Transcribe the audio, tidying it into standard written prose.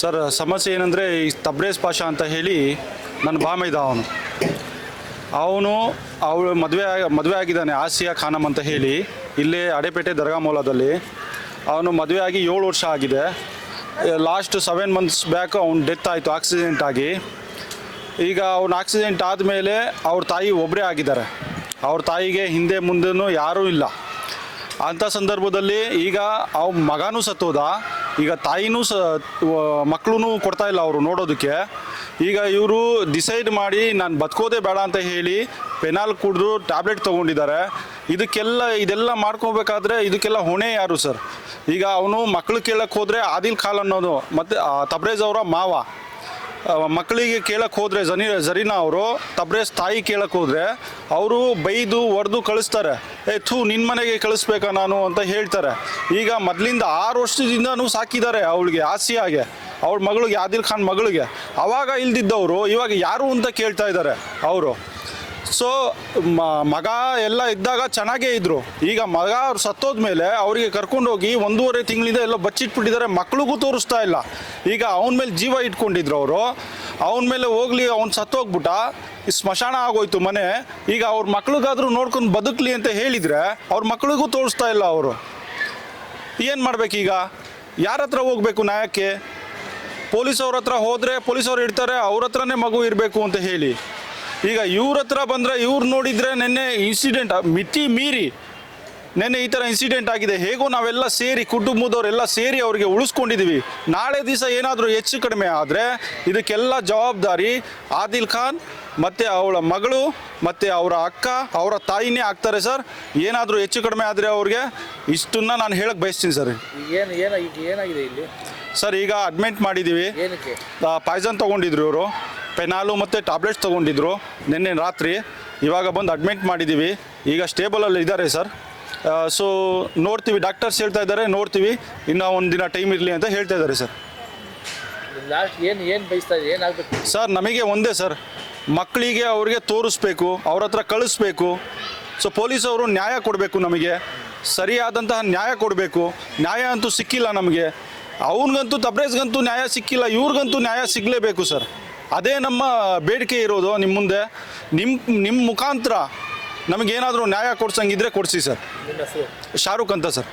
Sir ಸಮಸ್ಯೆ ಏನಂದರೆ ಈ ತಬ್ರೇಜ್ ಪಾಷಾ ಅಂತ ಹೇಳಿ ನನ್ನ ಬಾಮೈದ ಅವಳು ಮದುವೆ ಆಗಿದ್ದಾನೆ ಆಸಿಯಾ ಖಾನಮ್ ಅಂತ ಹೇಳಿ ಇಲ್ಲೇ ಅಡೆಪೇಟೆ ದರ್ಗಾ ಮೌಲಾದಲ್ಲಿ. ಅವನು ಮದುವೆ ಆಗಿ 7 ವರ್ಷ ಆಗಿದೆ. ಲಾಸ್ಟ್ 7 ಮಂತ್ಸ್ ಬ್ಯಾಕ್ ಅವ್ನು ಡೆತ್ ಆಯಿತು ಆಕ್ಸಿಡೆಂಟ್ ಆಗಿ. ಈಗ ಅವ್ನು ಆಕ್ಸಿಡೆಂಟ್ ಆದಮೇಲೆ ಅವ್ರ ತಾಯಿ ಒಬ್ಬರೇ ಆಗಿದ್ದಾರೆ. ಅವ್ರ ತಾಯಿಗೆ ಹಿಂದೆ ಮುಂದೆನೂ ಯಾರೂ ಇಲ್ಲ. ಅಂಥ ಸಂದರ್ಭದಲ್ಲಿ ಈಗ ಅವ್ರ ಮಗನೂ ಸತ್ತೋದ. ಈಗ ತಾಯಿನೂ ಮಕ್ಕಳೂ ಕೊಡ್ತಾಯಿಲ್ಲ ಅವರು ನೋಡೋದಕ್ಕೆ. ಈಗ ಇವರು ಡಿಸೈಡ್ ಮಾಡಿ ನಾನು ಬದುಕೋದೇ ಬೇಡ ಅಂತ ಹೇಳಿ ಪೆನಾಲ್ ಕುಡಿದು ಟ್ಯಾಬ್ಲೆಟ್ ತೊಗೊಂಡಿದ್ದಾರೆ. ಇದೆಲ್ಲ ಮಾಡ್ಕೋಬೇಕಾದ್ರೆ ಇದಕ್ಕೆಲ್ಲ ಹೊಣೆ ಯಾರು ಸರ್? ಈಗ ಅವನು ಮಕ್ಕಳು ಕೇಳಕ್ಕೆ ಹೋದರೆ ಆದಿಲ್ ಖಾನ್ ಅನ್ನೋದು ಮತ್ತು ತಬ್ರೇಜ್ ಅವರ ಮಾವ ಮಕ್ಕಳಿಗೆ ಕೇಳಕ್ಕೆ ಹೋದರೆ ಜರೀನಾ ಅವರು ತಬ್ರೇಜ್ ತಾಯಿ ಕೇಳಕ್ಕೆ ಹೋದರೆ ಅವರು ಬೈದು ಹೊಡೆದು ಕಳಿಸ್ತಾರೆ. ನಿನ್ನ ಮನೆಗೆ ಕಳಿಸ್ಬೇಕಾ ನಾನು ಅಂತ ಹೇಳ್ತಾರೆ. ಈಗ ಮೊದಲಿಂದ 6 ವರ್ಷದಿಂದನೂ ಸಾಕಿದ್ದಾರೆ ಅವಳಿಗೆ, ಆಸಿಯಾಗೆ, ಅವಳ ಮಗಳಿಗೆ, ಆದಿಲ್ ಖಾನ್ ಮಗಳಿಗೆ. ಆವಾಗ ಇಲ್ದಿದ್ದವರು ಇವಾಗ ಯಾರು ಅಂತ ಕೇಳ್ತಾ ಇದ್ದಾರೆ ಅವರು. ಸೊ ಮಗ ಎಲ್ಲ ಇದ್ದಾಗ ಚೆನ್ನಾಗೇ ಇದ್ದರು. ಈಗ ಮಗ ಅವ್ರು ಸತ್ತೋದ್ಮೇಲೆ ಅವರಿಗೆ ಕರ್ಕೊಂಡೋಗಿ 1.5 ತಿಂಗಳಿಂದ ಎಲ್ಲ ಬಚ್ಚಿಟ್ಬಿಟ್ಟಿದ್ದಾರೆ. ಮಕ್ಳಿಗೂ ತೋರಿಸ್ತಾ ಇಲ್ಲ. ಈಗ ಅವನ ಮೇಲೆ ಜೀವ ಇಟ್ಕೊಂಡಿದ್ರು ಅವರು. ಅವನ ಮೇಲೆ ಹೋಗ್ಲಿ, ಅವ್ನು ಸತ್ತೋಗ್ಬಿಟ್ಟ, ಸ್ಮಶಾನ ಆಗೋಯ್ತು ಮನೆ. ಈಗ ಅವ್ರ ಮಕ್ಳಿಗಾದ್ರೂ ನೋಡ್ಕೊಂಡು ಬದುಕಲಿ ಅಂತ ಹೇಳಿದರೆ ಅವ್ರ ಮಕ್ಳಿಗೂ ತೋರಿಸ್ತಾ ಇಲ್ಲ ಅವರು. ಏನು ಮಾಡ್ಬೇಕೀಗ? ಯಾರ ಹತ್ರ ಹೋಗ್ಬೇಕು ನ್ಯಾಯಕ್ಕೆ? ಪೊಲೀಸವ್ರ ಹತ್ರ ಹೋದರೆ ಪೊಲೀಸವ್ರು ಇಡ್ತಾರೆ, ಅವ್ರ ಹತ್ರನೇ ಮಗು ಇರಬೇಕು ಅಂತ ಹೇಳಿ. ಈಗ ಇವ್ರ ಹತ್ರ ಬಂದರೆ ಇವ್ರು ನೋಡಿದರೆ ನೆನ್ನೆ ಇನ್ಸಿಡೆಂಟ್ ಮಿತಿ ಮೀರಿ ನೆನ್ನೆ ಈ ಥರ ಇನ್ಸಿಡೆಂಟ್ ಆಗಿದೆ. ಹೇಗೋ ನಾವೆಲ್ಲ ಸೇರಿ ಕುಟುಂಬದವರೆಲ್ಲ ಸೇರಿ ಅವರಿಗೆ ಉಳಿಸ್ಕೊಂಡಿದ್ದೀವಿ. ನಾಳೆ ದಿವಸ ಏನಾದರೂ ಹೆಚ್ಚು ಕಡಿಮೆ ಆದರೆ ಇದಕ್ಕೆಲ್ಲ ಜವಾಬ್ದಾರಿ ಆದಿಲ್ ಖಾನ್ ಮತ್ತು ಅವಳ ಮಗಳು ಮತ್ತು ಅವರ ಅಕ್ಕ, ಅವರ ತಾಯಿನೇ ಆಗ್ತಾರೆ ಸರ್. ಏನಾದರೂ ಹೆಚ್ಚು ಕಡಿಮೆ ಆದರೆ ಅವ್ರಿಗೆ ಇಷ್ಟನ್ನು ನಾನು ಹೇಳಕ್ಕೆ ಬಯಸ್ತೀನಿ ಸರ್. ಏನಾಗಿದೆ ಇಲ್ಲಿ ಸರ್? ಈಗ ಅಡ್ಮಿಟ್ ಮಾಡಿದ್ದೀವಿ. ಪಾಯ್ಸನ್ ತೊಗೊಂಡಿದ್ರು ಇವರು, ಪೆನಾಲು ಮತ್ತು ಟ್ಯಾಬ್ಲೆಟ್ಸ್ ತೊಗೊಂಡಿದ್ರು ನಿನ್ನೆ ರಾತ್ರಿ. ಇವಾಗ ಬಂದು ಅಡ್ಮಿಟ್ ಮಾಡಿದ್ದೀವಿ. ಈಗ ಸ್ಟೇಬಲಲ್ಲಿ ಇದ್ದಾರೆ ಸರ್. ಸೊ ನೋಡ್ತೀವಿ, ಡಾಕ್ಟರ್ಸ್ ಹೇಳ್ತಾ ಇದ್ದಾರೆ, ನೋಡ್ತೀವಿ, ಇನ್ನೂ ಒಂದು ದಿನ ಟೈಮ್ ಇರಲಿ ಅಂತ ಹೇಳ್ತಾ ಇದ್ದಾರೆ ಸರ್. ಸರ್ ನಮಗೆ ಒಂದೇ ಸರ್, ಮಕ್ಕಳಿಗೆ ಅವ್ರಿಗೆ ತೋರಿಸ್ಬೇಕು, ಅವ್ರ ಹತ್ರ ಕಳಿಸ್ಬೇಕು. ಸೊ ಪೊಲೀಸವರು ನ್ಯಾಯ ಕೊಡಬೇಕು, ನಮಗೆ ಸರಿಯಾದಂತಹ ನ್ಯಾಯ ಕೊಡಬೇಕು. ನ್ಯಾಯ ಅಂತೂ ಸಿಕ್ಕಿಲ್ಲ ನಮಗೆ. ಅವನಿಗಂತೂ ತಬ್ರೇಜ್ಗಂತೂ ನ್ಯಾಯ ಸಿಕ್ಕಿಲ್ಲ, ಇವ್ರಿಗಂತೂ ನ್ಯಾಯ ಸಿಗಲೇಬೇಕು ಸರ್. ಅದೇ ನಮ್ಮ ಬೇಡಿಕೆ ಇರೋದು ನಿಮ್ಮ ಮುಂದೆ. ನಿಮ್ಮ ಮುಖಾಂತರ ನಮಗೇನಾದರೂ ನ್ಯಾಯ ಕೊಡ್ಸಂಗಿದ್ರೆ ಕೊಡಿಸಿ ಸರ್. ಶಾರುಖ್ ಅಂತ ಸರ್.